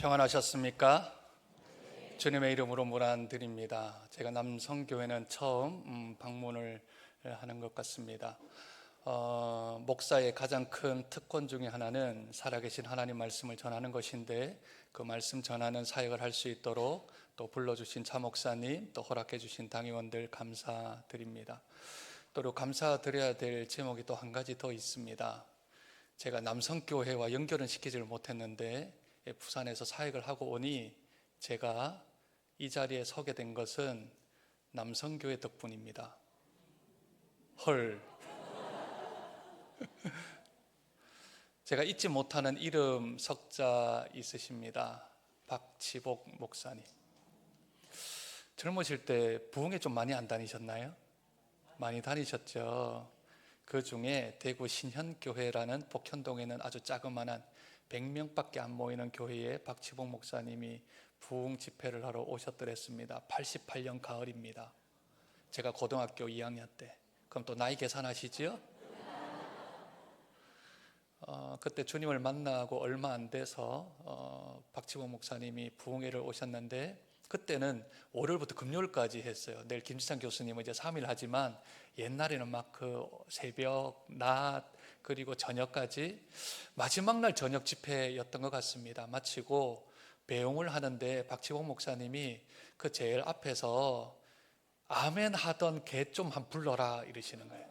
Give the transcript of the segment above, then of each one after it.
평안하셨습니까? 주님의 이름으로 문안드립니다. 제가 남성교회는 처음 방문을 하는 것 같습니다. 목사의 가장 큰 특권 중에 하나는 살아계신 하나님 말씀을 전하는 것인데, 그 말씀 전하는 사역을 할 수 있도록 또 불러주신 차목사님, 또 허락해 주신 당회원들 감사드립니다. 또 감사드려야 될 제목이 또 한 가지 더 있습니다. 제가 남성교회와 연결은 시키지를 못했는데 부산에서 사역을 하고 오니 제가 이 자리에 서게 된 것은 남성교회 덕분입니다. 헐. 제가 잊지 못하는 이름 석자 있으십니다. 박지복 목사님. 젊으실 때 부흥회 좀 많이 안 다니셨나요? 많이 다니셨죠. 그 중에 대구 신현교회라는 복현동에는 아주 자그마한 100명밖에 안 모이는 교회에 박지복 목사님이 부흥 집회를 하러 오셨더랬습니다. 88년 가을입니다. 제가 고등학교 2학년 때. 그럼 또 나이 계산하시죠? 그때 주님을 만나고 얼마 안 돼서 박지복 목사님이 부흥회를 오셨는데, 그때는 월요일부터 금요일까지 했어요. 내일 김지찬 교수님은 이제 3일 하지만 옛날에는 막 그 새벽, 낮, 그리고 저녁까지 마지막 날 저녁 집회였던 것 같습니다. 마치고 배웅을 하는데 박지복 목사님이 그 제일 앞에서 아멘 하던 개 좀 한 불러라 이러시는 거예요.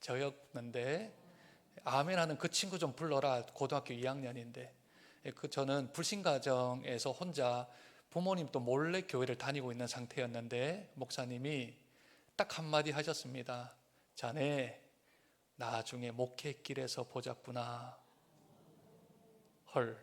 저였는데 아멘 하는 그 친구 좀 불러라. 고등학교 2학년인데 저는 불신가정에서 혼자 부모님도 몰래 교회를 다니고 있는 상태였는데 목사님이 딱 한마디 하셨습니다. 자네 나중에 목회길에서 보자꾸나. 헐.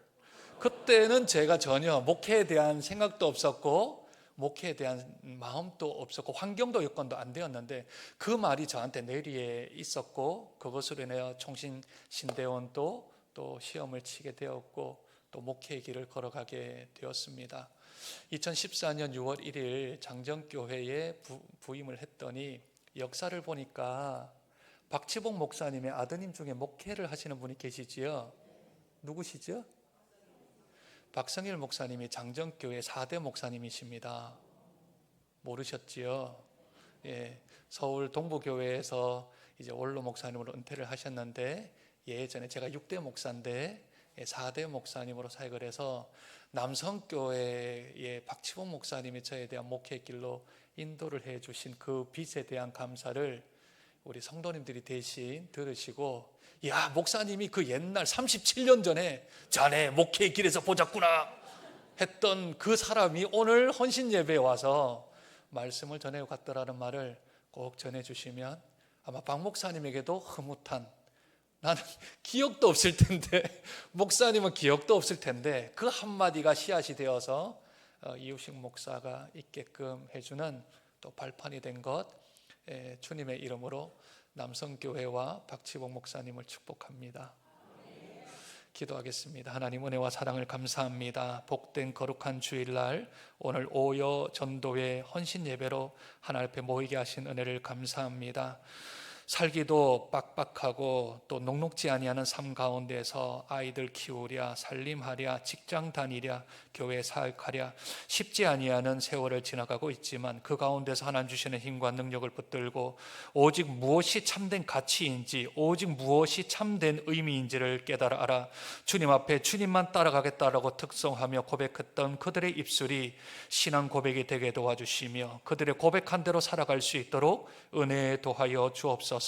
그때는 제가 전혀 목회에 대한 생각도 없었고 목회에 대한 마음도 없었고 환경도 여건도 안 되었는데, 그 말이 저한테 뇌리에 있었고 그것으로 인하여 총신신대원도 또 시험을 치게 되었고 또 목회의 길을 걸어가게 되었습니다. 2014년 6월 1일 장정교회에 부임을 했더니 역사를 보니까 박지복 목사님의 아드님 중에 목회를 하시는 분이 계시지요. 누구시죠? 박성일 목사님이 장정교회 4대 목사님이십니다. 모르셨지요? 예, 서울 동부교회에서 이제 원로 목사님으로 은퇴를 하셨는데, 예전에 제가 6대 목사인데 4대 목사님으로 사역을 해서 남성교회의 박지복 목사님이 저에 대한 목회의 길로 인도를 해주신 그 빚에 대한 감사를 우리 성도님들이 대신 들으시고, 야, 목사님이 그 옛날 37년 전에 자네 목회의 길에서 보자꾸나 했던 그 사람이 오늘 헌신 예배에 와서 말씀을 전해 갔더라는 말을 꼭 전해주시면 아마 박 목사님에게도 흐뭇한, 나는 기억도 없을 텐데 목사님은 기억도 없을 텐데 그 한마디가 씨앗이 되어서 이우식 목사가 있게끔 해주는 또 발판이 된 것, 주님의 이름으로 남성교회와 박지복 목사님을 축복합니다. 기도하겠습니다. 하나님 은혜와 사랑을 감사합니다. 복된 거룩한 주일날 오늘 오여 전도회 헌신 예배로 하나님 앞에 모이게 하신 은혜를 감사합니다. 살기도 빡빡하고 또 녹록지 아니하는 삶 가운데서 아이들 키우랴, 살림하랴, 직장 다니랴, 교회 사역하랴 쉽지 아니하는 세월을 지나가고 있지만, 그 가운데서 하나님 주시는 힘과 능력을 붙들고 오직 무엇이 참된 가치인지, 오직 무엇이 참된 의미인지를 깨달아 알아 주님 앞에 주님만 따라가겠다라고 특성하며 고백했던 그들의 입술이 신앙 고백이 되게 도와주시며 그들의 고백한 대로 살아갈 수 있도록 은혜에 도하여 주옵소서.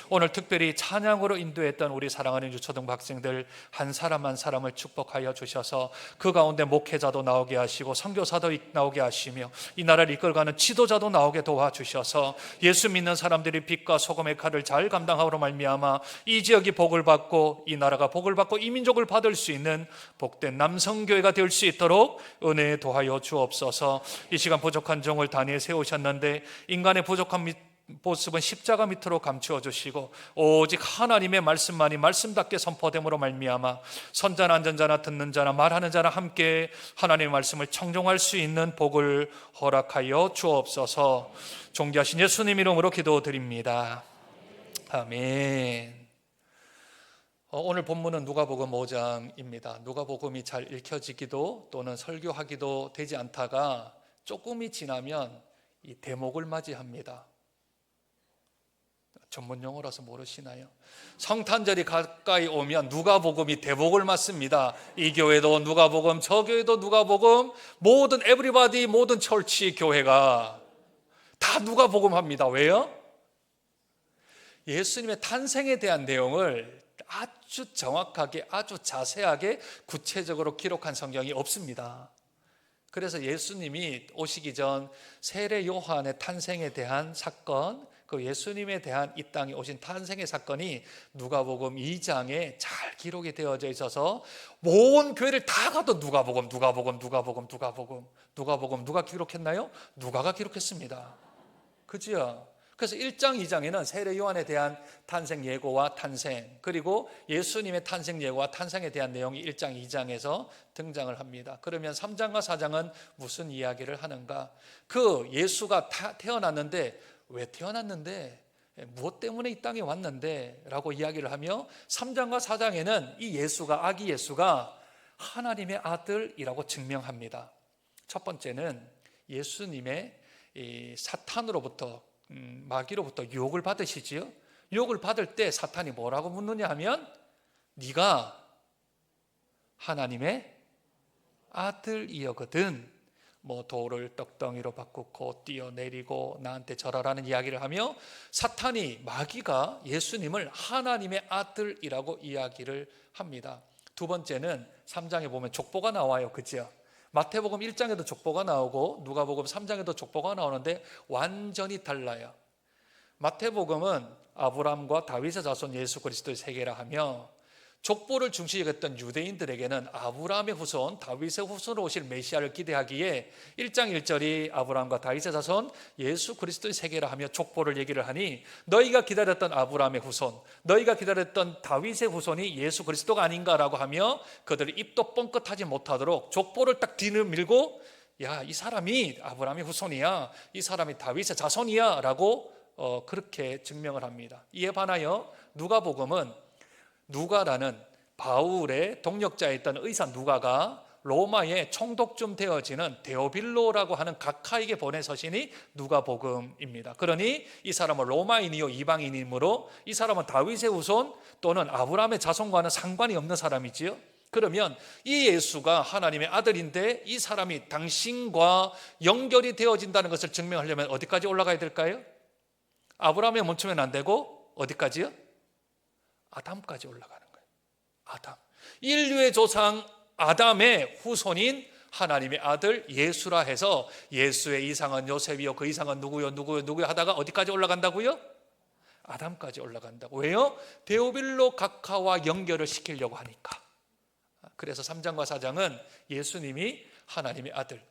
오늘 특별히 찬양으로 인도했던 우리 사랑하는 유초등 학생들 한 사람 한 사람을 축복하여 주셔서 그 가운데 목회자도 나오게 하시고 선교사도 나오게 하시며 이 나라를 이끌어가는 지도자도 나오게 도와주셔서 예수 믿는 사람들이 빛과 소금의 칼을 잘 감당하므로 말미암아 이 지역이 복을 받고 이 나라가 복을 받고 이 민족을 받을 수 있는 복된 남성교회가 될 수 있도록 은혜에 도하여 주옵소서. 이 시간 부족한 종을 단위에 세우셨는데 인간의 부족한 모습은 십자가 밑으로 감추어 주시고 오직 하나님의 말씀만이 말씀답게 선포됨으로 말미암아 선자나 안전자나 듣는 자나 말하는 자나 함께 하나님의 말씀을 청종할 수 있는 복을 허락하여 주옵소서. 존귀하신 예수님 이름으로 기도드립니다. 아멘. 오늘 본문은 누가복음 5장입니다. 누가복음이 잘 읽혀지기도 또는 설교하기도 되지 않다가 조금이 지나면 이 대목을 맞이합니다. 전문 용어라서 모르시나요? 성탄절이 가까이 오면 누가복음이 대목을 맞습니다. 이 교회도 누가복음, 저 교회도 누가복음, 모든 에브리바디, 모든 철치 교회가 다 누가복음 합니다. 왜요? 예수님의 탄생에 대한 내용을 아주 정확하게, 아주 자세하게, 구체적으로 기록한 성경이 없습니다. 그래서 예수님이 오시기 전 세례 요한의 탄생에 대한 사건, 그 예수님에 대한 이 땅에 오신 탄생의 사건이 누가복음 2장에 잘 기록이 되어져 있어서 온 교회를 다 가도 누가복음 누가 기록했나요? 누가가 기록했습니다. 그죠? 그래서 1장, 2장에는 세례 요한에 대한 탄생 예고와 탄생, 그리고 예수님의 탄생 예고와 탄생에 대한 내용이 1장, 2장에서 등장을 합니다. 그러면 3장과 4장은 무슨 이야기를 하는가? 그 예수가 태어났는데 왜 태어났는데, 무엇 때문에 이 땅에 왔는데 라고 이야기를 하며 3장과 4장에는 이 예수가, 아기 예수가 하나님의 아들이라고 증명합니다. 첫 번째는 예수님의 이 사탄으로부터, 마귀로부터 유혹을 받으시지요. 유혹을 받을 때 사탄이 뭐라고 묻느냐 하면, 네가 하나님의 아들이여거든 돌을 떡덩이로 바꾸고 뛰어내리고 나한테 절하라는 이야기를 하며, 사탄이, 마귀가 예수님을 하나님의 아들이라고 이야기를 합니다. 두 번째는 3장에 보면 족보가 나와요. 그죠? 마태복음 1장에도 족보가 나오고 누가복음 3장에도 족보가 나오는데 완전히 달라요. 마태복음은 아브람과 다윗의 자손 예수 그리스도의 세계라 하며, 족보를 중시했던 유대인들에게는 아브라함의 후손, 다윗의 후손으로 오실 메시아를 기대하기에 1장 1절이 아브라함과 다윗의 자손 예수 그리스도의 세계라 하며 족보를 얘기를 하니, 너희가 기다렸던 아브라함의 후손, 너희가 기다렸던 다윗의 후손이 예수 그리스도가 아닌가라고 하며 그들이 입도 뻥끗하지 못하도록 족보를 딱 뒤를 밀고, 야, 이 사람이 아브라함의 후손이야, 이 사람이 다윗의 자손이야 라고 그렇게 증명을 합니다. 이에 반하여 누가복음은 누가라는 바울의 동역자였던 의사 누가가 로마에 총독쯤 되어지는 데오빌로라고 하는 각하에게 보낸 서신이 누가복음입니다. 그러니 이 사람은 로마인이요 이방인이므로 이 사람은 다윗의 후손 또는 아브라함의 자손과는 상관이 없는 사람이지요. 그러면 이 예수가 하나님의 아들인데 이 사람이 당신과 연결이 되어진다는 것을 증명하려면 어디까지 올라가야 될까요? 아브라함에 멈추면 안 되고 어디까지요? 아담까지 올라가는 거예요. 아담, 인류의 조상 아담의 후손인 하나님의 아들 예수라 해서 예수의 이상은 요셉이요, 그 이상은 누구요 하다가 어디까지 올라간다고요? 아담까지 올라간다고. 왜요? 데오빌로 각하와 연결을 시키려고 하니까. 그래서 3장과 4장은 예수님이 하나님의 아들,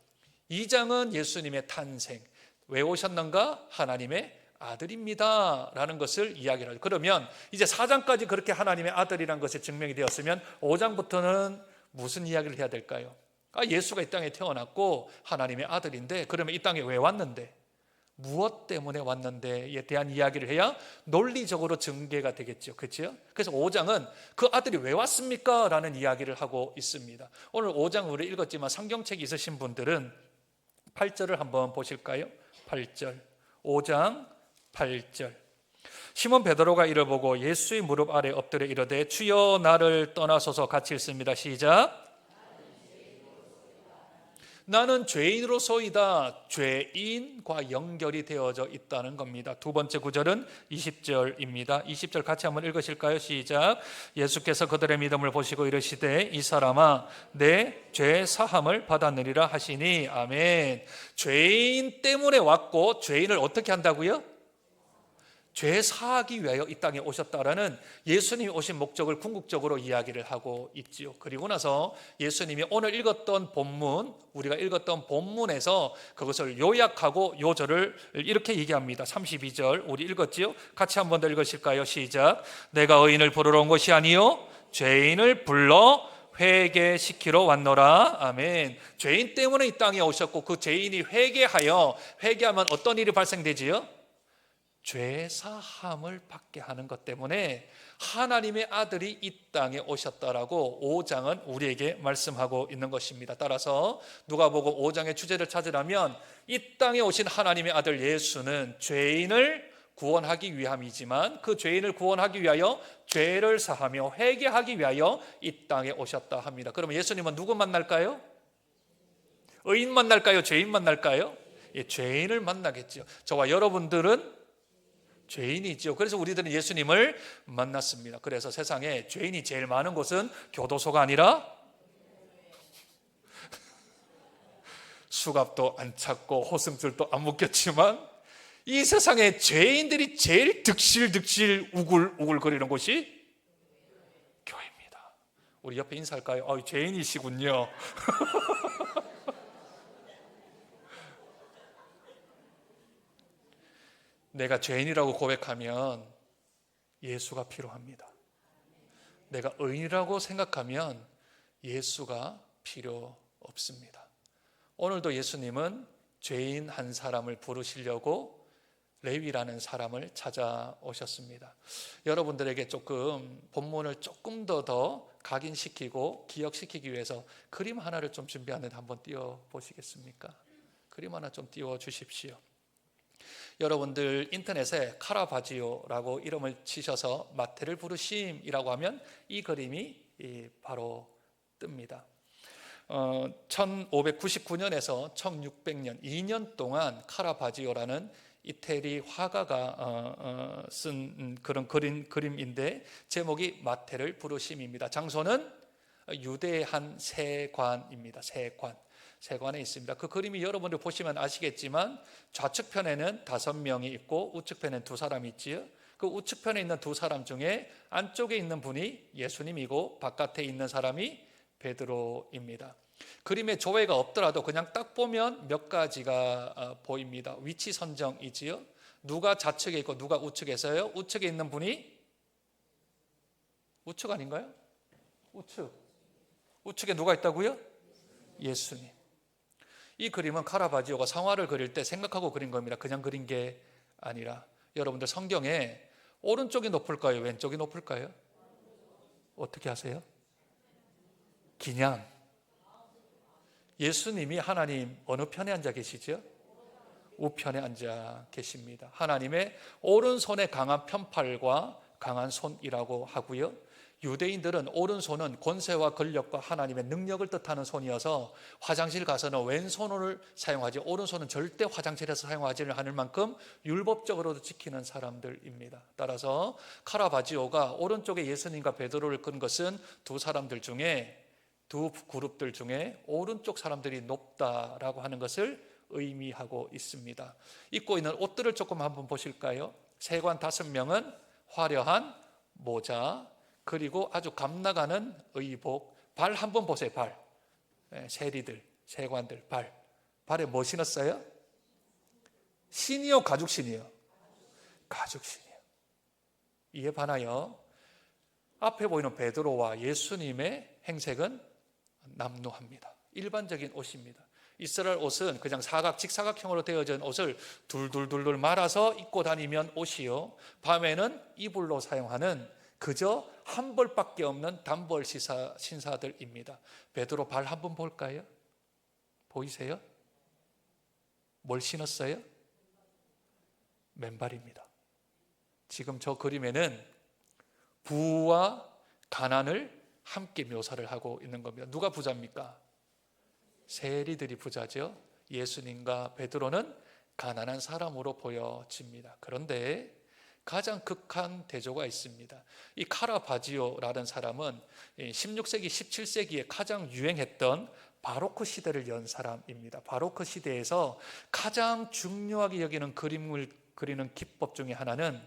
2장은 예수님의 탄생, 왜 오셨는가? 하나님의 아들입니다 라는 것을 이야기를 하죠. 그러면 이제 4장까지 그렇게 하나님의 아들이라는 것이 증명이 되었으면 5장부터는 무슨 이야기를 해야 될까요? 예수가 이 땅에 태어났고 하나님의 아들인데, 그러면 이 땅에 왜 왔는데, 무엇 때문에 왔는데에 대한 이야기를 해야 논리적으로 전개가 되겠죠. 그렇죠? 그래서 5장은 그 아들이 왜 왔습니까? 라는 이야기를 하고 있습니다. 오늘 5장 우리 읽었지만 성경책이 있으신 분들은 8절을 한번 보실까요? 8절, 5장 8절. 시몬 베드로가 이를 보고 예수의 무릎 아래 엎드려 이르되 주여 나를 떠나소서. 같이 읽습니다. 시작. 나는 죄인으로소이다. 죄인과 연결이 되어져 있다는 겁니다. 두 번째 구절은 20절입니다. 20절 같이 한번 읽으실까요? 시작. 예수께서 그들의 믿음을 보시고 이르시되 이 사람아 내 죄 사함을 받았느니라 하시니. 아멘. 죄인 때문에 왔고 죄인을 어떻게 한다고요? 죄 사하기 위하여 이 땅에 오셨다라는 예수님이 오신 목적을 궁극적으로 이야기를 하고 있지요. 그리고 나서 예수님이 오늘 읽었던 본문, 우리가 읽었던 본문에서 그것을 요약하고 요절을 이렇게 얘기합니다. 32절 우리 읽었지요? 같이 한번 더 읽으실까요? 시작. 내가 의인을 부르러 온 것이 아니요 죄인을 불러 회개시키러 왔노라. 아멘. 죄인 때문에 이 땅에 오셨고 그 죄인이 회개하면 어떤 일이 발생되지요? 죄사함을 받게 하는 것 때문에 하나님의 아들이 이 땅에 오셨다라고 5장은 우리에게 말씀하고 있는 것입니다. 따라서 누가복음 5장의 주제를 찾으라면 이 땅에 오신 하나님의 아들 예수는 죄인을 구원하기 위함이지만 그 죄인을 구원하기 위하여 죄를 사하며 회개하기 위하여 이 땅에 오셨다 합니다. 그러면 예수님은 누구 만날까요? 의인 만날까요? 죄인 만날까요? 예, 죄인을 만나겠죠. 저와 여러분들은 죄인이죠. 그래서 우리들은 예수님을 만났습니다. 그래서 세상에 죄인이 제일 많은 곳은 교도소가 아니라 수갑도 안 찼고 호승줄도 안 묶였지만 이 세상에 죄인들이 제일 득실득실 우글우글거리는 곳이 교회입니다. 우리 옆에 인사할까요? 죄인이시군요. 내가 죄인이라고 고백하면 예수가 필요합니다. 내가 의인이라고 생각하면 예수가 필요 없습니다. 오늘도 예수님은 죄인 한 사람을 부르시려고 레위라는 사람을 찾아오셨습니다. 여러분들에게 조금 본문을 조금 더 각인시키고 기억시키기 위해서 그림 하나를 좀 준비하는데 한번 띄워 보시겠습니까? 그림 하나 좀 띄워 주십시오. 여러분들 인터넷에 카라바지오라고 이름을 치셔서 마태를 부르심이라고 하면 이 그림이 바로 뜹니다. 1599년에서 1600년 2년 동안 카라바지오라는 이태리 화가가 쓴 그런 그림인데 제목이 마태를 부르심입니다. 장소는 유대의 한 세관입니다. 세관에 있습니다. 그 그림이 여러분들 보시면 아시겠지만 좌측편에는 5명이 있고 우측편에는 2사람이 있지요. 그 우측편에 있는 2사람 중에 안쪽에 있는 분이 예수님이고 바깥에 있는 사람이 베드로입니다. 그림에 조회가 없더라도 그냥 딱 보면 몇 가지가 보입니다. 위치 선정이지요. 누가 좌측에 있고 누가 우측에 있어요? 우측에 있는 분이 우측 아닌가요? 우측에 누가 있다고요? 예수님. 이 그림은 카라바지오가 성화를 그릴 때 생각하고 그린 겁니다. 그냥 그린 게 아니라 여러분들 성경에 오른쪽이 높을까요? 왼쪽이 높을까요? 어떻게 하세요? 그냥 예수님이 하나님 어느 편에 앉아 계시죠? 우편에 앉아 계십니다. 하나님의 오른손에 강한 편팔과 강한 손이라고 하고요. 유대인들은 오른손은 권세와 권력과 하나님의 능력을 뜻하는 손이어서 화장실 가서는 왼손을 사용하지 오른손은 절대 화장실에서 사용하지를 않을 만큼 율법적으로도 지키는 사람들입니다. 따라서 카라바지오가 오른쪽에 예수님과 베드로를 끈 것은 두 그룹들 중에 오른쪽 사람들이 높다라고 하는 것을 의미하고 있습니다. 입고 있는 옷들을 조금 한번 보실까요? 세관 5명은 화려한 모자 그리고 아주 감나가는 의복, 발 한번 보세요. 발, 세리들, 세관들 발에 뭐 신었어요? 신이요, 가죽신이요? 가죽신이요. 이에 반하여 앞에 보이는 베드로와 예수님의 행색은 남루합니다. 일반적인 옷입니다. 이스라엘 옷은 그냥 직사각형으로 되어진 옷을 둘둘둘둘 말아서 입고 다니면 옷이요, 밤에는 이불로 사용하는 그저 한 벌밖에 없는 단벌 신사들입니다. 베드로 발 한번 볼까요? 보이세요? 뭘 신었어요? 맨발입니다. 지금 저 그림에는 부와 가난을 함께 묘사를 하고 있는 겁니다. 누가 부자입니까? 세리들이 부자죠. 예수님과 베드로는 가난한 사람으로 보여집니다. 그런데 가장 극한 대조가 있습니다. 이 카라바지오라는 사람은 16세기, 17세기에 가장 유행했던 바로크 시대를 연 사람입니다. 바로크 시대에서 가장 중요하게 여기는 그림을 그리는 기법 중에 하나는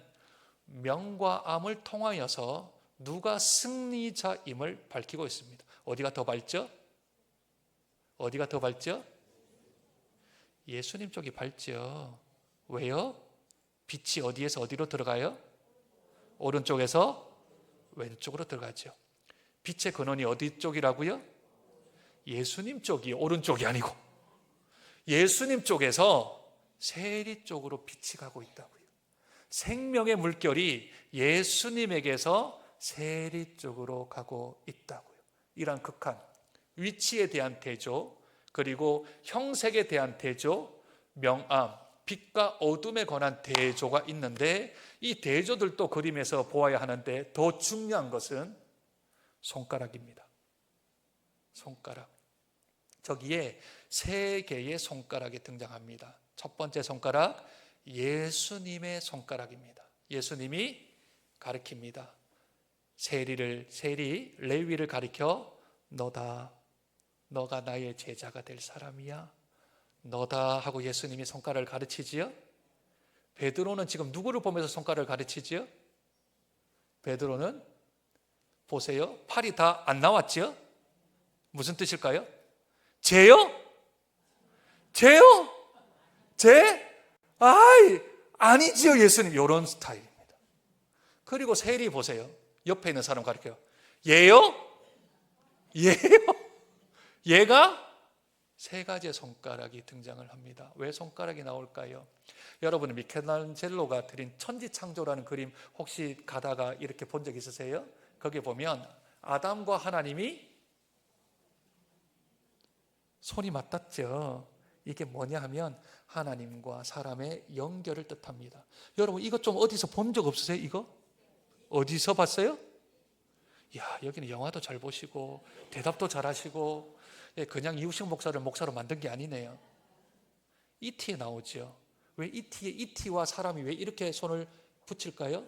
명과 암을 통하여서 누가 승리자임을 밝히고 있습니다. 어디가 더 밝죠? 어디가 더 밝죠? 예수님 쪽이 밝죠. 왜요? 빛이 어디에서 어디로 들어가요? 오른쪽에서 왼쪽으로 들어가죠. 빛의 근원이 어디 쪽이라고요? 예수님 쪽이, 오른쪽이 아니고 예수님 쪽에서 세리 쪽으로 빛이 가고 있다고요. 생명의 물결이 예수님에게서 세리 쪽으로 가고 있다고요. 이러한 극한 위치에 대한 대조, 그리고 형색에 대한 대조, 명암, 빛과 어둠에 관한 대조가 있는데, 이 대조들도 그림에서 보아야 하는데 더 중요한 것은 손가락입니다. 손가락. 저기에 세 개의 손가락이 등장합니다. 첫 번째 손가락, 예수님의 손가락입니다. 예수님이 가리킵니다. 세리 레위를 가리켜 너다, 너가 나의 제자가 될 사람이야, 너다 하고 예수님이 손가락을 가르치지요. 베드로는 지금 누구를 보면서 손가락을 가르치지요? 베드로는 보세요, 팔이 다 안 나왔지요? 무슨 뜻일까요? 쟤요? 쟤요? 쟤? 아니지요 예수님, 이런 스타일입니다. 그리고 세리 보세요, 옆에 있는 사람 가르쳐요. 얘요? 얘가 세 가지의 손가락이 등장을 합니다. 왜 손가락이 나올까요? 여러분은 미켈란젤로가 그린 천지창조라는 그림 혹시 가다가 이렇게 본 적 있으세요? 거기 보면 아담과 하나님이 손이 맞닿죠. 이게 뭐냐 하면 하나님과 사람의 연결을 뜻합니다. 여러분 이거 좀 어디서 본 적 없으세요? 이거? 어디서 봤어요? 야, 여기는 영화도 잘 보시고 대답도 잘 하시고, 그냥 이우식 목사를 목사로 만든 게 아니네요. E.T에 나오죠. 왜 E.T와 사람이 왜 이렇게 손을 붙일까요?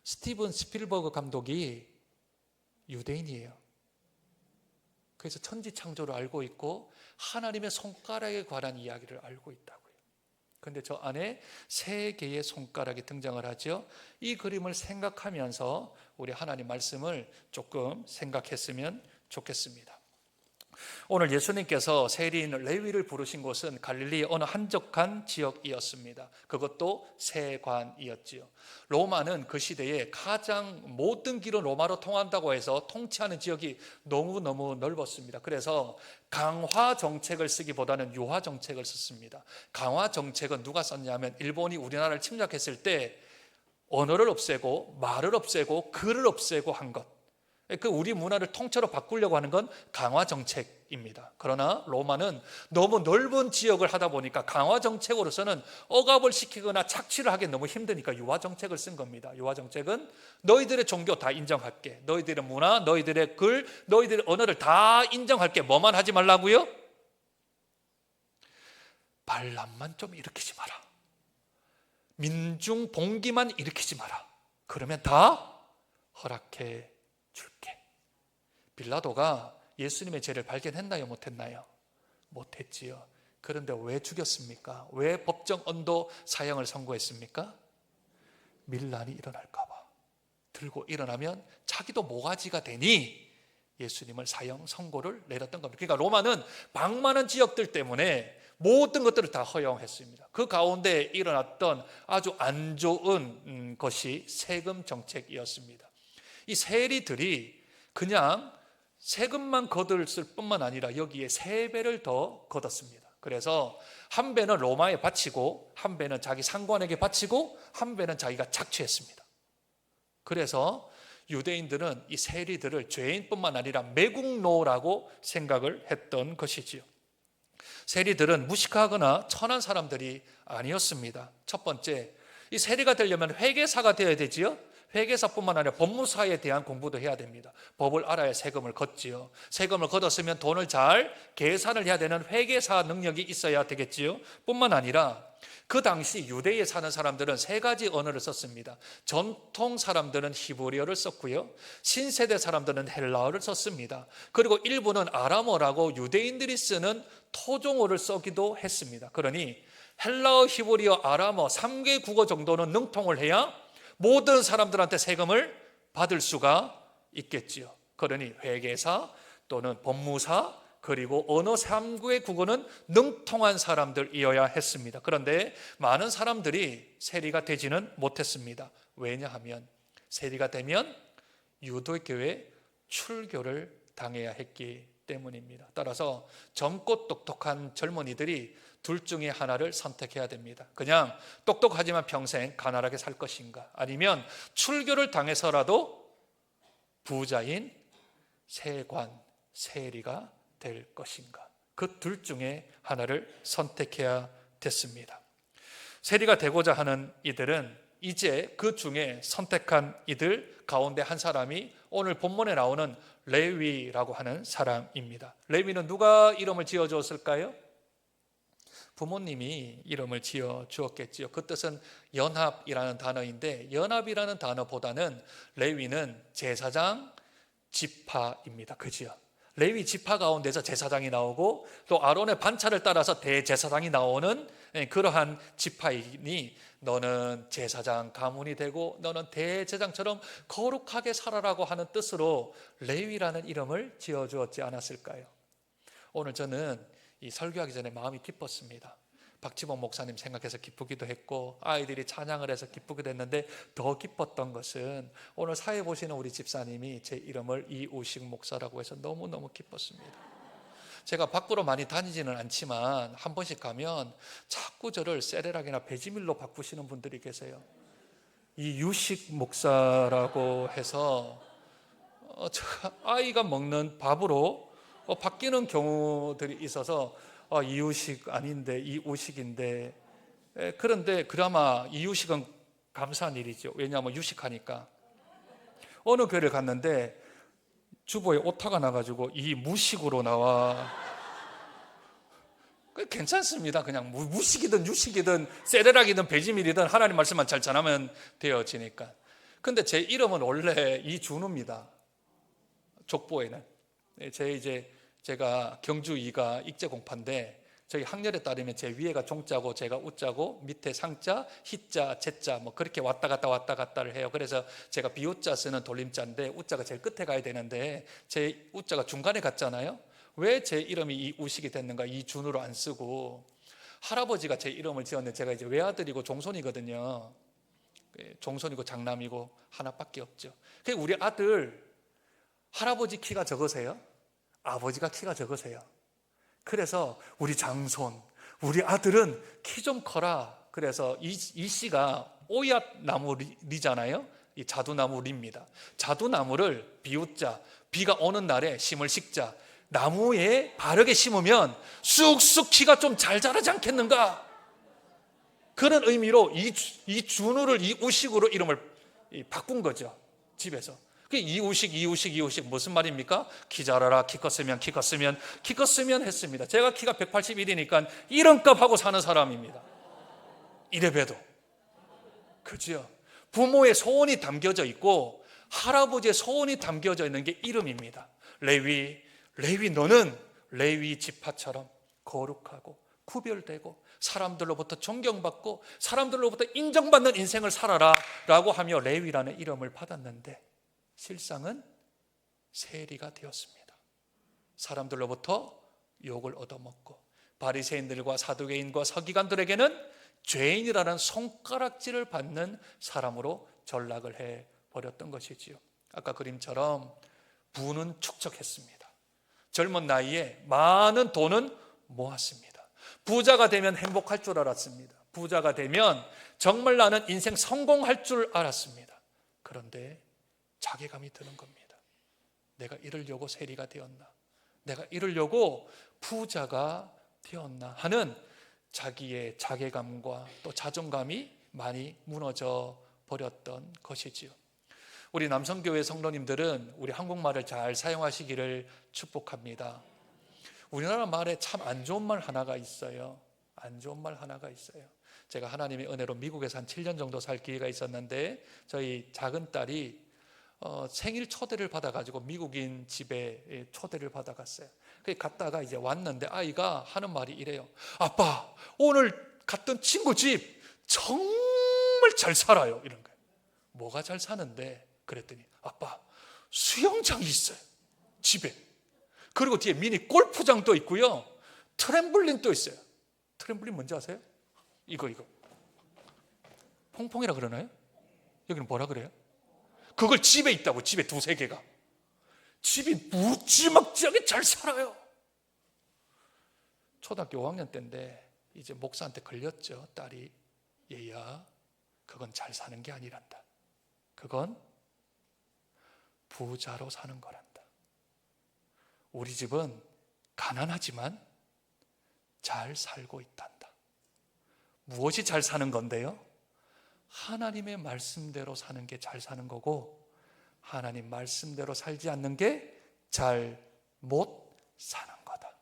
스티븐 스필버그 감독이 유대인이에요. 그래서 천지창조를 알고 있고 하나님의 손가락에 관한 이야기를 알고 있다고요. 그런데 저 안에 세 개의 손가락이 등장을 하죠. 이 그림을 생각하면서 우리 하나님 말씀을 조금 생각했으면 좋겠습니다. 오늘 예수님께서 세리인 레위를 부르신 곳은 갈릴리 어느 한적한 지역이었습니다. 그것도 세관이었지요. 로마는 그 시대에 가장 모든 길은 로마로 통한다고 해서 통치하는 지역이 너무너무 넓었습니다. 그래서 강화 정책을 쓰기보다는 유화 정책을 썼습니다. 강화 정책은 누가 썼냐면 일본이 우리나라를 침략했을 때 언어를 없애고 말을 없애고 글을 없애고 한 것, 그 우리 문화를 통째로 바꾸려고 하는 건 강화 정책입니다. 그러나 로마는 너무 넓은 지역을 하다 보니까 강화 정책으로서는 억압을 시키거나 착취를 하기 너무 힘드니까 유화 정책을 쓴 겁니다. 유화 정책은 너희들의 종교 다 인정할게, 너희들의 문화, 너희들의 글, 너희들의 언어를 다 인정할게. 뭐만 하지 말라고요? 반란만 좀 일으키지 마라, 민중 봉기만 일으키지 마라. 그러면 다 허락해 줄게. 빌라도가 예수님의 죄를 발견했나요? 못했나요? 못했지요. 그런데 왜 죽였습니까? 왜 법정 언도 사형을 선고했습니까? 밀란이 일어날까 봐. 들고 일어나면 자기도 모가지가 되니 예수님을 사형 선고를 내렸던 겁니다. 그러니까 로마는 방만한 지역들 때문에 모든 것들을 다 허용했습니다. 그 가운데 일어났던 아주 안 좋은 것이 세금 정책이었습니다. 이 세리들이 그냥 세금만 거둘 뿐만 아니라 여기에 3배를 더 걷었습니다. 그래서 한 배는 로마에 바치고 한 배는 자기 상관에게 바치고 한 배는 자기가 착취했습니다. 그래서 유대인들은 이 세리들을 죄인뿐만 아니라 매국노라고 생각을 했던 것이지요. 세리들은 무식하거나 천한 사람들이 아니었습니다. 첫 번째, 이 세리가 되려면 회계사가 되어야 되지요. 회계사뿐만 아니라 법무사에 대한 공부도 해야 됩니다. 법을 알아야 세금을 걷지요. 세금을 걷었으면 돈을 잘 계산을 해야 되는 회계사 능력이 있어야 되겠지요. 뿐만 아니라 그 당시 유대에 사는 사람들은 3가지 언어를 썼습니다. 전통 사람들은 히브리어를 썼고요, 신세대 사람들은 헬라어를 썼습니다. 그리고 일부는 아람어라고 유대인들이 쓰는 토종어를 쓰기도 했습니다. 그러니 헬라어, 히브리어, 아람어 3개 국어 정도는 능통을 해야 모든 사람들한테 세금을 받을 수가 있겠지요. 그러니 회계사 또는 법무사 그리고 언어 3개의 국어는 능통한 사람들이어야 했습니다. 그런데 많은 사람들이 세리가 되지는 못했습니다. 왜냐하면 세리가 되면 유대교회 출교를 당해야 했기 때문입니다. 따라서 젊고 똑똑한 젊은이들이 둘 중에 하나를 선택해야 됩니다. 그냥 똑똑하지만 평생 가난하게 살 것인가, 아니면 출교를 당해서라도 부자인 세관, 세리가 될 것인가? 그 둘 중에 하나를 선택해야 됐습니다. 세리가 되고자 하는 이들은 이제 그 중에 선택한 이들 가운데 한 사람이 오늘 본문에 나오는 레위라고 하는 사람입니다. 레위는 누가 이름을 지어주었을까요? 부모님이 이름을 지어 주었겠지요. 그 뜻은 연합이라는 단어인데, 연합이라는 단어보다는 레위는 제사장 지파입니다. 그지요? 레위 지파 가운데서 제사장이 나오고 또 아론의 반차를 따라서 대제사장이 나오는 그러한 지파이니 너는 제사장 가문이 되고 너는 대제사장처럼 거룩하게 살아라고 하는 뜻으로 레위라는 이름을 지어주었지 않았을까요? 오늘 저는 이 설교하기 전에 마음이 기뻤습니다. 박지범 목사님 생각해서 기쁘기도 했고 아이들이 찬양을 해서 기쁘기도 했는데 더 기뻤던 것은 오늘 사회 보시는 우리 집사님이 제 이름을 이우식 목사라고 해서 너무너무 기뻤습니다. 제가 밖으로 많이 다니지는 않지만 한 번씩 가면 자꾸 저를 세레락이나 베지밀로 바꾸시는 분들이 계세요. 이유식 목사라고 해서 아이가 먹는 밥으로 바뀌는 경우들이 있어서 이유식 아닌데 이우식인데, 그런데 그나마 이유식은 감사한 일이죠. 왜냐하면 유식하니까. 어느 교회를 갔는데 주보에 오타가 나가지고 이무식으로 나와. 괜찮습니다. 그냥 무식이든 유식이든 세레락이든 베지밀이든 하나님 말씀만 잘 전하면 되어지니까. 근데 제 이름은 원래 이준우입니다. 족보에는. 제가 경주 2가 익제공파인데 저희 학렬에 따르면 제 위에가 종자고 제가 우자고 밑에 상자, 희자, 제자 뭐 그렇게 왔다 갔다를 해요. 그래서 제가 비우자 쓰는 돌림자인데 우자가 제일 끝에 가야 되는데 제 우자가 중간에 갔잖아요. 왜 제 이름이 이우식이 됐는가? 이준우로 안 쓰고 할아버지가 제 이름을 지었는데 제가 이제 외아들이고 종손이거든요. 종손이고 장남이고 하나밖에 없죠. 우리 아들 할아버지 키가 적으세요? 아버지가 키가 적으세요. 그래서 우리 장손, 우리 아들은 키 좀 커라. 그래서 이 씨가 오얏나무리잖아요. 이 자두나무리입니다. 자두나무를 비웃자, 비가 오는 날에 심을 식자, 나무에 바르게 심으면 쑥쑥 키가 좀 잘 자라지 않겠는가? 그런 의미로 이 준우를 이우식으로 이름을 바꾼 거죠. 집에서. 이우식 무슨 말입니까? 키 잘하라, 키 컸으면 했습니다. 제가 키가 181이니까 이름값 하고 사는 사람입니다. 이래봬도. 그죠? 부모의 소원이 담겨져 있고 할아버지의 소원이 담겨져 있는 게 이름입니다. 레위 너는 레위 지파처럼 거룩하고 구별되고 사람들로부터 존경받고 사람들로부터 인정받는 인생을 살아라 라고 하며 레위라는 이름을 받았는데 실상은 세리가 되었습니다. 사람들로부터 욕을 얻어먹고 바리새인들과 사두개인과 서기관들에게는 죄인이라는 손가락질을 받는 사람으로 전락을 해버렸던 것이지요. 아까 그림처럼 부는 축적했습니다. 젊은 나이에 많은 돈은 모았습니다. 부자가 되면 행복할 줄 알았습니다. 부자가 되면 정말 나는 인생 성공할 줄 알았습니다. 그런데 자괴감이 드는 겁니다. 내가 이러려고 세리가 되었나? 내가 이러려고 부자가 되었나? 하는 자기의 자괴감과 또 자존감이 많이 무너져 버렸던 것이지요. 우리 남성교회 성도님들은 우리 한국말을 잘 사용하시기를 축복합니다. 우리나라 말에 참 안 좋은 말 하나가 있어요. 안 좋은 말 하나가 있어요. 제가 하나님의 은혜로 미국에서 한 7년 정도 살 기회가 있었는데 저희 작은 딸이 생일 초대를 받아가지고 미국인 집에 초대를 받아갔어요. 갔다가 이제 왔는데 아이가 하는 말이 이래요. 아빠, 오늘 갔던 친구 집 정말 잘 살아요. 이런 거예요. 뭐가 잘 사는데? 그랬더니 아빠, 수영장이 있어요. 집에. 그리고 뒤에 미니 골프장도 있고요. 트램블린도 있어요. 트램블린 뭔지 아세요? 이거. 퐁퐁이라 그러나요? 여기는 뭐라 그래요? 그걸 집에 있다고. 집에 2-3개가. 집이 무지막지하게 잘 살아요. 초등학교 5학년 때인데 이제 목사한테 걸렸죠. 딸이. 얘야, 그건 잘 사는 게 아니란다. 그건 부자로 사는 거란다. 우리 집은 가난하지만 잘 살고 있단다. 무엇이 잘 사는 건데요? 하나님의 말씀대로 사는 게 잘 사는 거고, 하나님 말씀대로 살지 않는 게 잘 못 사는 거다.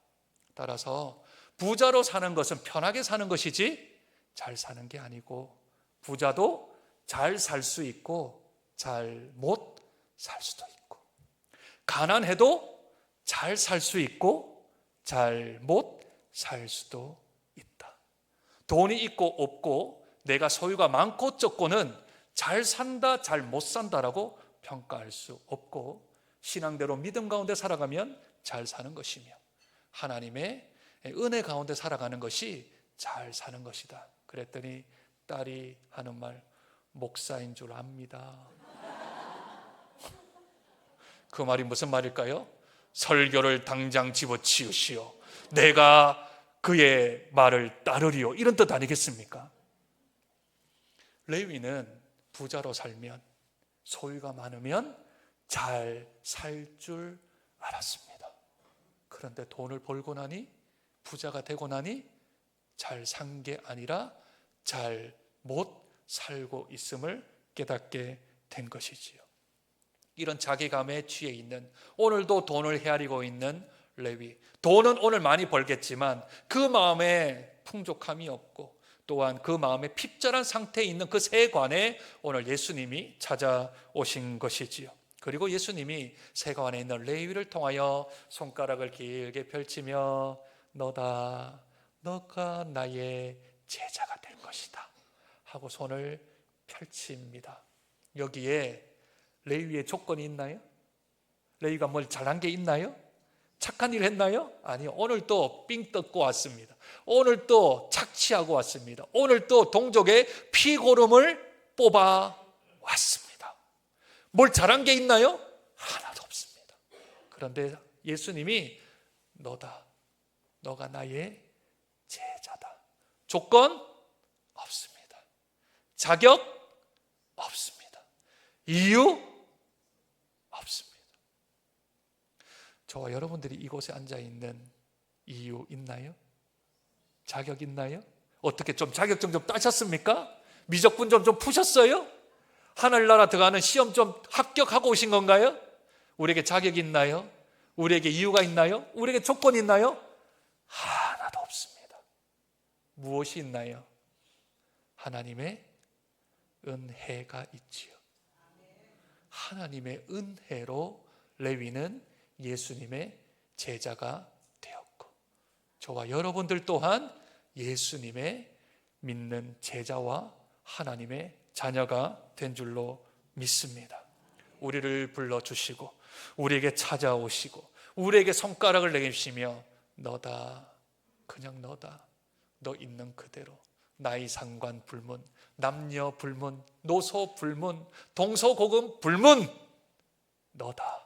따라서 부자로 사는 것은 편하게 사는 것이지 잘 사는 게 아니고, 부자도 잘 살 수 있고 잘 못 살 수도 있고, 가난해도 잘 살 수 있고 잘 못 살 수도 있다. 돈이 있고 없고, 내가 소유가 많고 적고는 잘 산다 잘 못 산다라고 평가할 수 없고, 신앙대로 믿음 가운데 살아가면 잘 사는 것이며, 하나님의 은혜 가운데 살아가는 것이 잘 사는 것이다. 그랬더니 딸이 하는 말, 목사인 줄 압니다. 그 말이 무슨 말일까요? 설교를 당장 집어치우시오, 내가 그의 말을 따르리오, 이런 뜻 아니겠습니까? 레위는 부자로 살면, 소유가 많으면 잘 살 줄 알았습니다. 그런데 돈을 벌고 나니, 부자가 되고 나니 잘 산 게 아니라 잘 못 살고 있음을 깨닫게 된 것이지요. 이런 자괴감에 취해 있는, 오늘도 돈을 헤아리고 있는 레위, 돈은 오늘 많이 벌겠지만 그 마음에 풍족함이 없고, 또한 그 마음에 핍절한 상태에 있는 그 세관에 오늘 예수님이 찾아오신 것이지요. 그리고 예수님이 세관에 있는 레위를 통하여 손가락을 길게 펼치며, 너다, 너가 나의 제자가 될 것이다 하고 손을 펼칩니다. 여기에 레위의 조건이 있나요? 레위가 뭘 잘한 게 있나요? 착한 일 했나요? 아니요. 오늘 또 삥 뜯고 왔습니다. 오늘 또 착취하고 왔습니다. 오늘 또 동족의 피고름을 뽑아 왔습니다. 뭘 잘한 게 있나요? 하나도 없습니다. 그런데 예수님이 너다, 너가 나의 제자다. 조건 없습니다. 자격 없습니다. 이유 없습니다. 저와 여러분들이 이곳에 앉아 있는 이유 있나요? 자격 있나요? 어떻게 좀 자격증 좀 따셨습니까? 미적분 좀 푸셨어요? 하늘나라 들어가는 시험 좀 합격하고 오신 건가요? 우리에게 자격이 있나요? 우리에게 이유가 있나요? 우리에게 조건이 있나요? 하나도 없습니다. 무엇이 있나요? 하나님의 은혜가 있지요. 하나님의 은혜로 레위는 예수님의 제자가 되었고, 저와 여러분들 또한 예수님의 믿는 제자와 하나님의 자녀가 된 줄로 믿습니다. 우리를 불러주시고 우리에게 찾아오시고 우리에게 손가락을 내미시며, 너다, 그냥 너다, 너 있는 그대로, 나이 상관 불문, 남녀 불문, 노소 불문, 동서고금 불문, 너다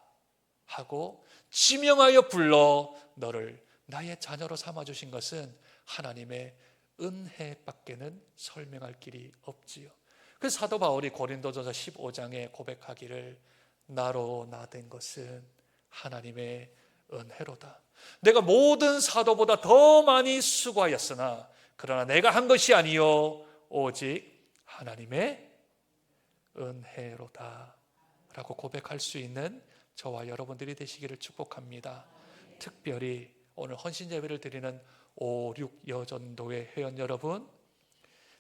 하고 지명하여 불러 너를 나의 자녀로 삼아주신 것은 하나님의 은혜밖에는 설명할 길이 없지요. 그래서 사도 바울이 고린도전서 15장에 고백하기를, 나로 나 된 것은 하나님의 은혜로다. 내가 모든 사도보다 더 많이 수고하였으나 그러나 내가 한 것이 아니요 오직 하나님의 은혜로다 라고 고백할 수 있는 저와 여러분들이 되시기를 축복합니다. 특별히 오늘 헌신 예배를 드리는 5, 6 여전도회 회원 여러분,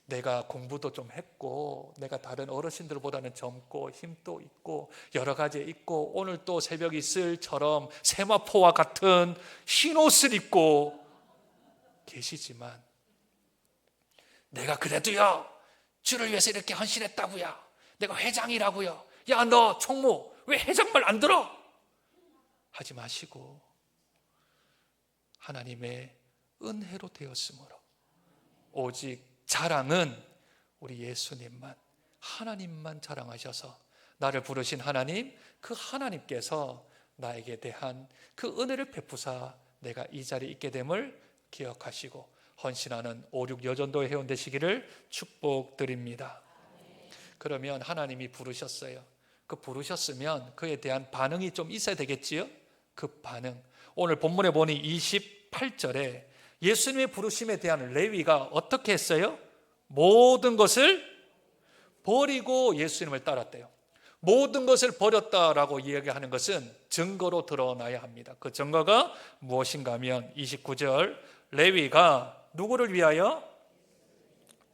내가 공부도 좀 했고, 내가 다른 어르신들보다는 젊고 힘도 있고 여러 가지 있고, 오늘 또 새벽 이슬처럼 세마포와 같은 흰 옷을 입고 계시지만, 내가 그래도요 주를 위해서 이렇게 헌신했다고요, 내가 회장이라고요, 야 너 총무 왜 회장 말 안 들어? 하지 마시고 하나님의 은혜로 되었으므로 오직 자랑은 우리 예수님만, 하나님만 자랑하셔서 나를 부르신 하나님, 그 하나님께서 나에게 대한 그 은혜를 베푸사 내가 이 자리에 있게 됨을 기억하시고 헌신하는 5, 6 여전도의 회원 되시기를 축복드립니다. 그러면 하나님이 부르셨어요. 그 부르셨으면 그에 대한 반응이 좀 있어야 되겠지요? 그 반응. 오늘 본문에 보니 28절에 예수님의 부르심에 대한 레위가 어떻게 했어요? 모든 것을 버리고 예수님을 따랐대요. 모든 것을 버렸다라고 이야기하는 것은 증거로 드러나야 합니다. 그 증거가 무엇인가 하면 29절 레위가 누구를 위하여?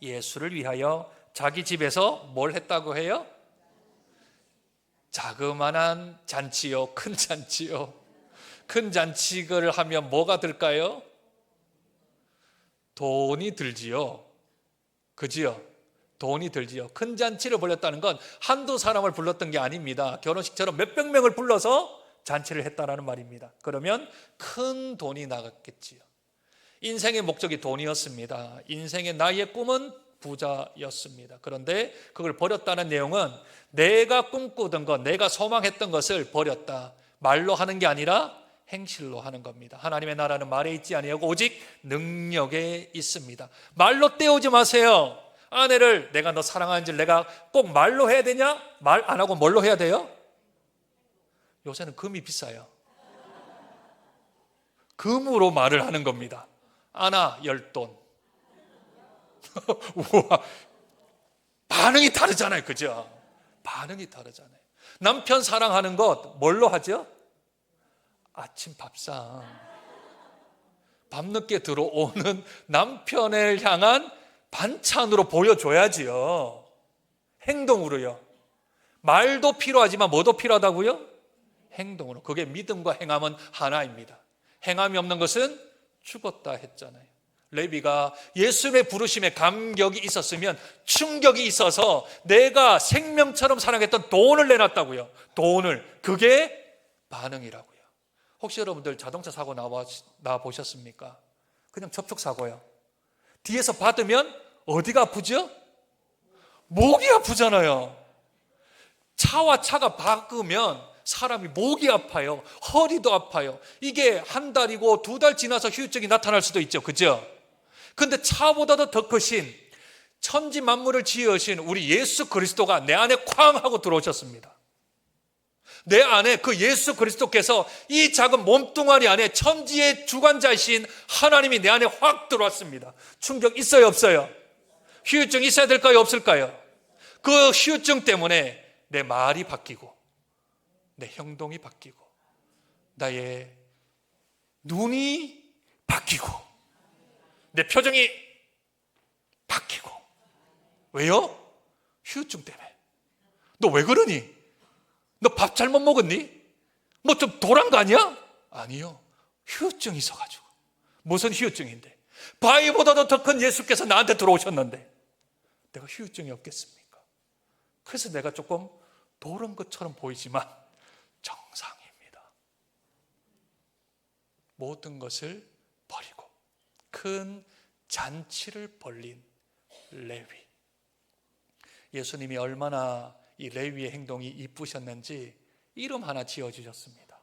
예수를 위하여 자기 집에서 뭘 했다고 해요? 자그마한 잔치요, 큰 잔치요. 큰 잔치를 하면 뭐가 들까요? 돈이 들지요. 그지요? 돈이 들지요. 큰 잔치를 벌였다는 건 한두 사람을 불렀던 게 아닙니다. 결혼식처럼 몇백 명을 불러서 잔치를 했다라는 말입니다. 그러면 큰 돈이 나갔겠지요. 인생의 목적이 돈이었습니다. 인생의 나의 꿈은 부자였습니다. 그런데 그걸 버렸다는 내용은 내가 꿈꾸던 것, 내가 소망했던 것을 버렸다. 말로 하는 게 아니라 행실로 하는 겁니다. 하나님의 나라는 말에 있지 아니하고 오직 능력에 있습니다. 말로 때우지 마세요. 아내를 내가 너 사랑하는지 내가 꼭 말로 해야 되냐? 말 안 하고 뭘로 해야 돼요? 요새는 금이 비싸요. 금으로 말을 하는 겁니다. 아나 10돈. 우와, 반응이 다르잖아요. 그죠? 반응이 다르잖아요. 남편 사랑하는 것 뭘로 하죠? 아침 밥상. 밤늦게 들어오는 남편을 향한 반찬으로 보여줘야지요. 행동으로요. 말도 필요하지만 뭐도 필요하다고요? 행동으로. 그게 믿음과 행함은 하나입니다. 행함이 없는 것은 죽었다 했잖아요. 레위가 예수님의 부르심에 감격이 있었으면 충격이 있어서 내가 생명처럼 사랑했던 돈을 내놨다고요. 돈을. 그게 반응이라고요. 혹시 여러분들 자동차 사고 나 보셨습니까? 그냥 접촉사고요. 뒤에서 받으면 어디가 아프죠? 목이 아프잖아요. 차와 차가 박으면 사람이 목이 아파요. 허리도 아파요. 이게 한 달이고 2달 지나서 후유증이 나타날 수도 있죠. 그죠? 근데 차보다도 더 크신 천지 만물을 지으신 우리 예수 그리스도가 내 안에 쾅 하고 들어오셨습니다. 내 안에 그 예수 그리스도께서 이 작은 몸뚱아리 안에 천지의 주관자이신 하나님이 내 안에 확 들어왔습니다. 충격 있어요, 없어요? 후유증 있어야 될까요, 없을까요? 그 후유증 때문에 내 말이 바뀌고 내 행동이 바뀌고 나의 눈이 바뀌고 내 표정이 바뀌고. 왜요? 후유증 때문에. 너 왜 그러니? 너 밥 잘못 먹었니? 뭐 좀 돌한 거 아니야? 아니요. 후유증이 있어가지고. 무슨 후유증인데? 바위보다도 더 큰 예수께서 나한테 들어오셨는데 내가 후유증이 없겠습니까? 그래서 내가 조금 돌은 것처럼 보이지만 정상입니다. 모든 것을 버리고 큰 잔치를 벌린 레위. 예수님이 얼마나 이 레위의 행동이 이쁘셨는지 이름 하나 지어주셨습니다.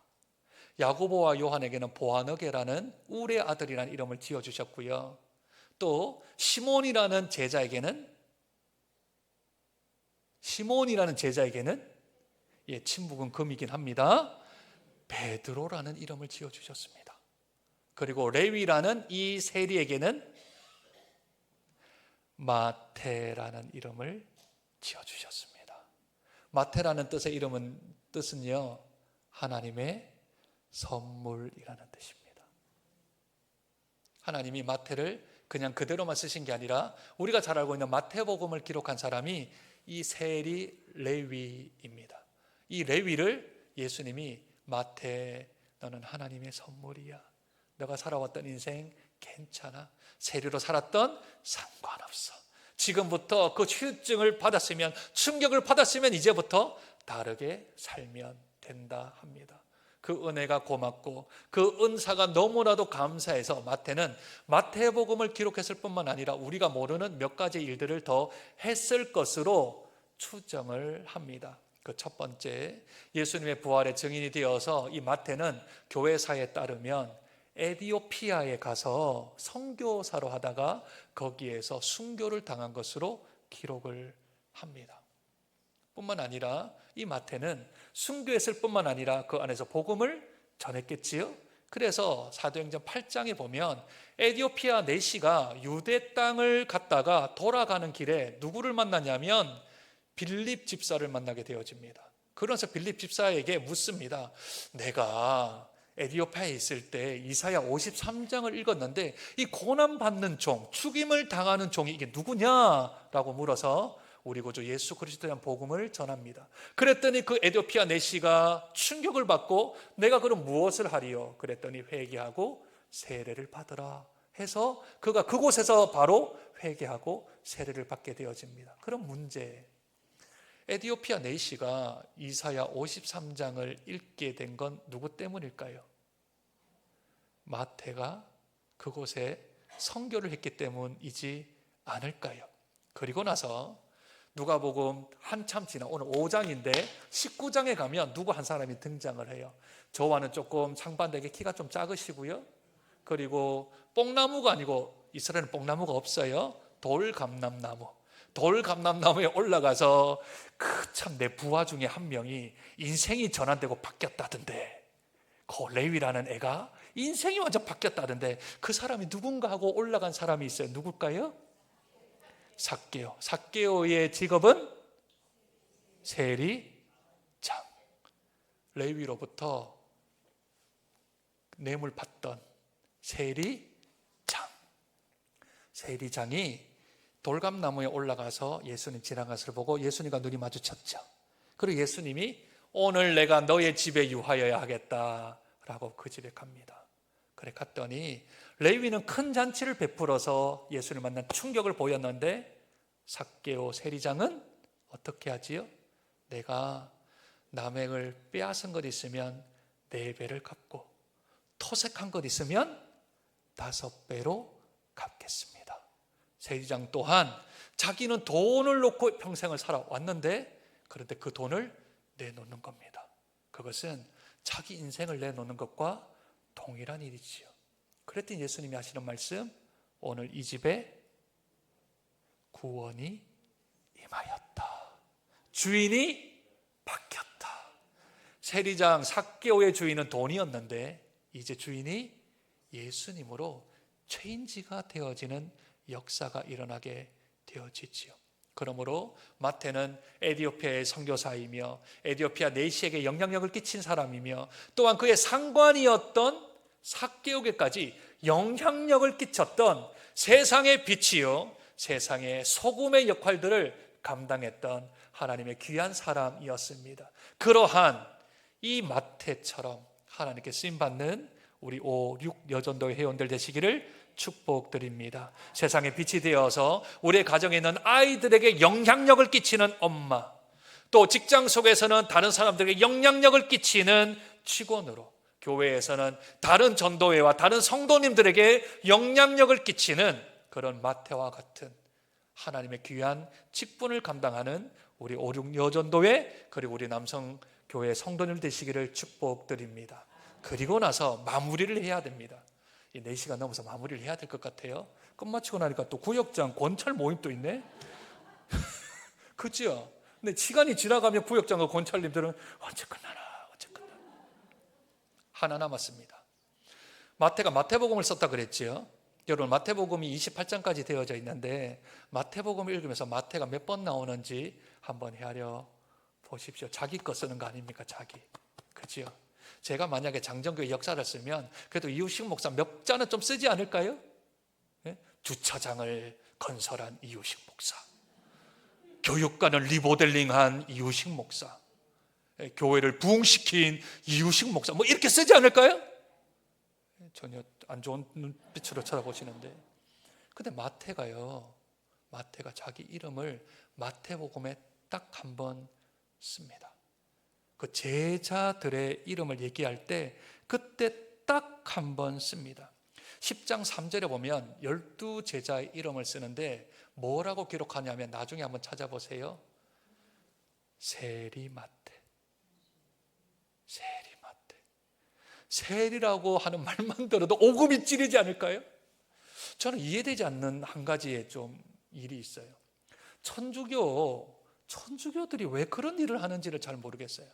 야고보와 요한에게는 보아너게라는 울의 아들이라는 이름을 지어주셨고요. 또 시몬이라는 제자에게는 침묵은 금이긴 합니다. 베드로라는 이름을 지어주셨습니다. 그리고 레위라는 이 세리에게는 마태라는 이름을 지어주셨습니다. 마태라는 뜻의 뜻은요, 하나님의 선물이라는 뜻입니다. 하나님이 마태를 그냥 그대로만 쓰신 게 아니라 우리가 잘 알고 있는 마태복음을 기록한 사람이 이 세리 레위입니다. 이 레위를 예수님이 마태, 너는 하나님의 선물이야. 너가 살아왔던 인생 괜찮아. 세리로 살았던 상관없어. 지금부터 그 후유증을 받았으면, 충격을 받았으면 이제부터 다르게 살면 된다 합니다. 그 은혜가 고맙고 그 은사가 너무나도 감사해서 마태는 마태복음을 기록했을 뿐만 아니라 우리가 모르는 몇 가지 일들을 더 했을 것으로 추정을 합니다. 그 첫 번째, 예수님의 부활의 증인이 되어서 이 마태는 교회사에 따르면 에디오피아에 가서 선교사로 하다가 거기에서 순교를 당한 것으로 기록을 합니다. 뿐만 아니라 이 마태는 순교했을 뿐만 아니라 그 안에서 복음을 전했겠지요. 그래서 사도행전 8장에 보면 에디오피아 내시가 유대 땅을 갔다가 돌아가는 길에 누구를 만나냐면 빌립 집사를 만나게 되어집니다. 그러면서 빌립 집사에게 묻습니다. 내가 에디오피아에 있을 때 이사야 53장을 읽었는데 이 고난받는 종, 죽임을 당하는 종이 이게 누구냐라고 물어서 우리 구주 예수 그리스도에 대한 복음을 전합니다. 그랬더니 그 에디오피아 내시가 충격을 받고 내가 그럼 무엇을 하리요? 그랬더니 회개하고 세례를 받으라 해서 그가 그곳에서 바로 회개하고 세례를 받게 되어집니다. 그런 문제, 에디오피아 내시가 이사야 53장을 읽게 된 건 누구 때문일까요? 마태가 그곳에 선교를 했기 때문이지 않을까요? 그리고 나서 누가복음 한참 지나 오늘 5장인데 19장에 가면 누구 한 사람이 등장을 해요. 저와는 조금 상반되게 키가 좀 작으시고요. 그리고 뽕나무가 아니고 이스라엘은 뽕나무가 없어요. 돌감람나무. 돌감람나무에 올라가서 그 참 내 부하 중에 한 명이 인생이 전환되고 바뀌었다던데, 그 레위라는 애가 인생이 완전 바뀌었다던데 그 사람이 누군가 하고 올라간 사람이 있어요. 누굴까요? 삭개오. 삭개오의 직업은 세리장. 레위로부터 뇌물 받던 세리장. 세리장이 돌감나무에 올라가서 예수님 지나간 것을 보고 예수님과 눈이 마주쳤죠. 그리고 예수님이 오늘 내가 너의 집에 유하여야 하겠다라고 그 집에 갑니다. 그래 갔더니 레위는 큰 잔치를 베풀어서 예수를 만난 충격을 보였는데 삭개오 세리장은 어떻게 하지요? 내가 남행을 빼앗은 것 있으면 4배를 갚고 토색한 것 있으면 5배로 갚겠습니다. 세리장 또한 자기는 돈을 놓고 평생을 살아왔는데 그런데 그 돈을 내놓는 겁니다. 그것은 자기 인생을 내놓는 것과 동일한 일이지요. 그랬더니 예수님이 하시는 말씀, 오늘 이 집에 구원이 임하였다. 주인이 바뀌었다. 세리장 삭개오의 주인은 돈이었는데 이제 주인이 예수님으로 체인지가 되어지는 역사가 일어나게 되어지지요. 그러므로 마태는 에디오피아의 선교사이며 에디오피아 내시에게 영향력을 끼친 사람이며 또한 그의 상관이었던 삭개오에게까지 영향력을 끼쳤던 세상의 빛이요 세상의 소금의 역할들을 감당했던 하나님의 귀한 사람이었습니다. 그러한 이 마태처럼 하나님께 쓰임받는 우리 5, 6 여전도의 회원들 되시기를 축복드립니다. 세상에 빛이 되어서 우리의 가정에 있는 아이들에게 영향력을 끼치는 엄마, 또 직장 속에서는 다른 사람들에게 영향력을 끼치는 직원으로, 교회에서는 다른 전도회와 다른 성도님들에게 영향력을 끼치는 그런 마태와 같은 하나님의 귀한 직분을 감당하는 우리 5, 6 여전도회 그리고 우리 남성교회 성도님 되시기를 축복드립니다. 그리고 나서 마무리를 해야 됩니다. 이 4시간 넘어서 마무리를 해야 될 것 같아요. 끝마치고 나니까 또 구역장 권찰 모임도 있네. 그죠? 근데 시간이 지나가면 구역장과 권찰님들은 언제 끝나나 언제 끝나나. 하나 남았습니다. 마태가 마태복음을 썼다 그랬죠. 여러분 마태복음이 28장까지 되어져 있는데 마태복음을 읽으면서 마태가 몇 번 나오는지 한번 헤아려 보십시오. 자기 거 쓰는 거 아닙니까? 자기. 그죠? 제가 만약에 장정교회 역사를 쓰면 그래도 이유식 목사 몇 자는 좀 쓰지 않을까요? 네? 주차장을 건설한 이유식 목사, 교육관을 리모델링한 이유식 목사, 교회를 부흥시킨 이유식 목사, 뭐 이렇게 쓰지 않을까요? 전혀 안 좋은 눈빛으로 쳐다보시는데, 근데 마태가 자기 이름을 마태복음에 딱 한 번 씁니다. 그 제자들의 이름을 얘기할 때 그때 딱 한 번 씁니다. 10장 3절에 보면 12제자의 이름을 쓰는데 뭐라고 기록하냐면 나중에 한번 찾아보세요. 세리마테. 세리라고 하는 말만 들어도 오금이 찌르지 않을까요? 저는 이해되지 않는 한 가지의 좀 일이 있어요. 천주교 천주교들이 왜 그런 일을 하는지를 잘 모르겠어요.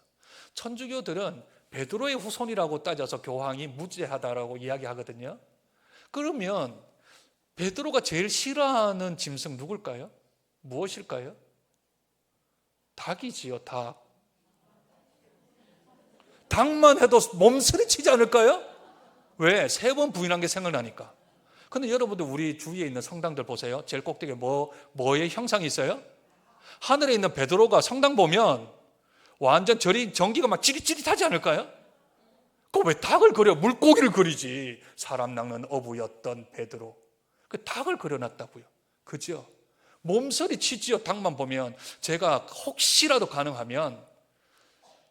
천주교들은 베드로의 후손이라고 따져서 교황이 무죄하다라고 이야기하거든요. 그러면 베드로가 제일 싫어하는 짐승 누굴까요? 무엇일까요? 닭이지요, 닭. 닭만 해도 몸서리치지 않을까요? 왜? 3번 부인한 게 생각나니까. 근데 여러분들 우리 주위에 있는 성당들 보세요. 제일 꼭대기에 뭐의 형상이 있어요? 하늘에 있는 베드로가 성당 보면 완전 전기가 막 찌릿찌릿하지 않을까요? 그 왜 닭을 그려? 물고기를 그리지. 사람 낚는 어부였던 베드로. 그 닭을 그려놨다고요. 그죠? 몸서리 치지요. 닭만 보면. 제가 혹시라도 가능하면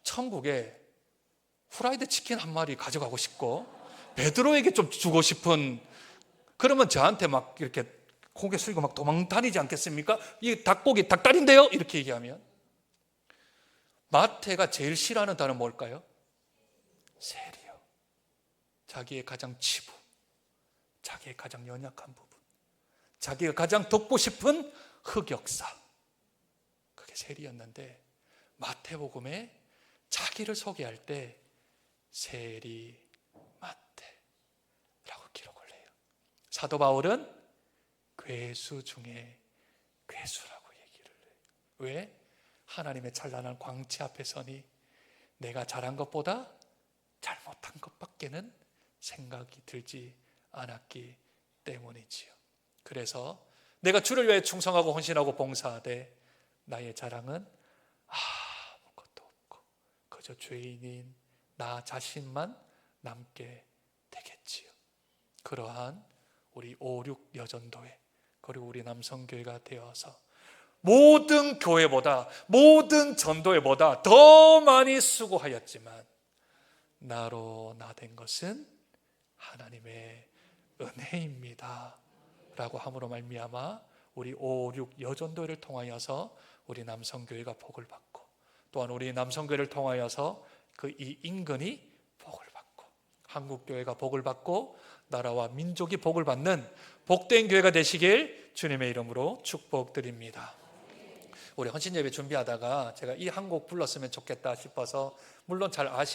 천국에 후라이드 치킨 한 마리 가져가고 싶고 베드로에게 좀 주고 싶은, 그러면 저한테 막 이렇게 고개 숙이고 막 도망 다니지 않겠습니까? 이 닭고기 닭다리인데요? 이렇게 얘기하면. 마태가 제일 싫어하는 단어는 뭘까요? 세리요. 자기의 가장 치부, 자기의 가장 연약한 부분, 자기가 가장 돕고 싶은 흑역사, 그게 세리였는데 마태복음에 자기를 소개할 때 세리 마태라고 기록을 해요. 사도 바울은 괴수 중에 괴수라고 얘기를 해요. 왜? 하나님의 찬란한 광채 앞에 서니 내가 잘한 것보다 잘못한 것밖에는 생각이 들지 않았기 때문이지요. 그래서 내가 주를 위해 충성하고 헌신하고 봉사하되 나의 자랑은 아무것도 없고 그저 죄인인 나 자신만 남게 되겠지요. 그러한 우리 5, 6 여전도회 그리고 우리 남성교회가 되어서 모든 교회보다 모든 전도회보다 더 많이 수고하였지만 나로 나된 것은 하나님의 은혜입니다 라고 함으로 말미암아 우리 5, 6 여전도회를 통하여서 우리 남성교회가 복을 받고 또한 우리 남성교회를 통하여서 그 이 인근이 복을 받고 한국교회가 복을 받고 나라와 민족이 복을 받는 복된 교회가 되시길 주님의 이름으로 축복드립니다. 우리 헌신예배 준비하다가 제가 이 한 곡 불렀으면 좋겠다 싶어서, 물론 잘 아실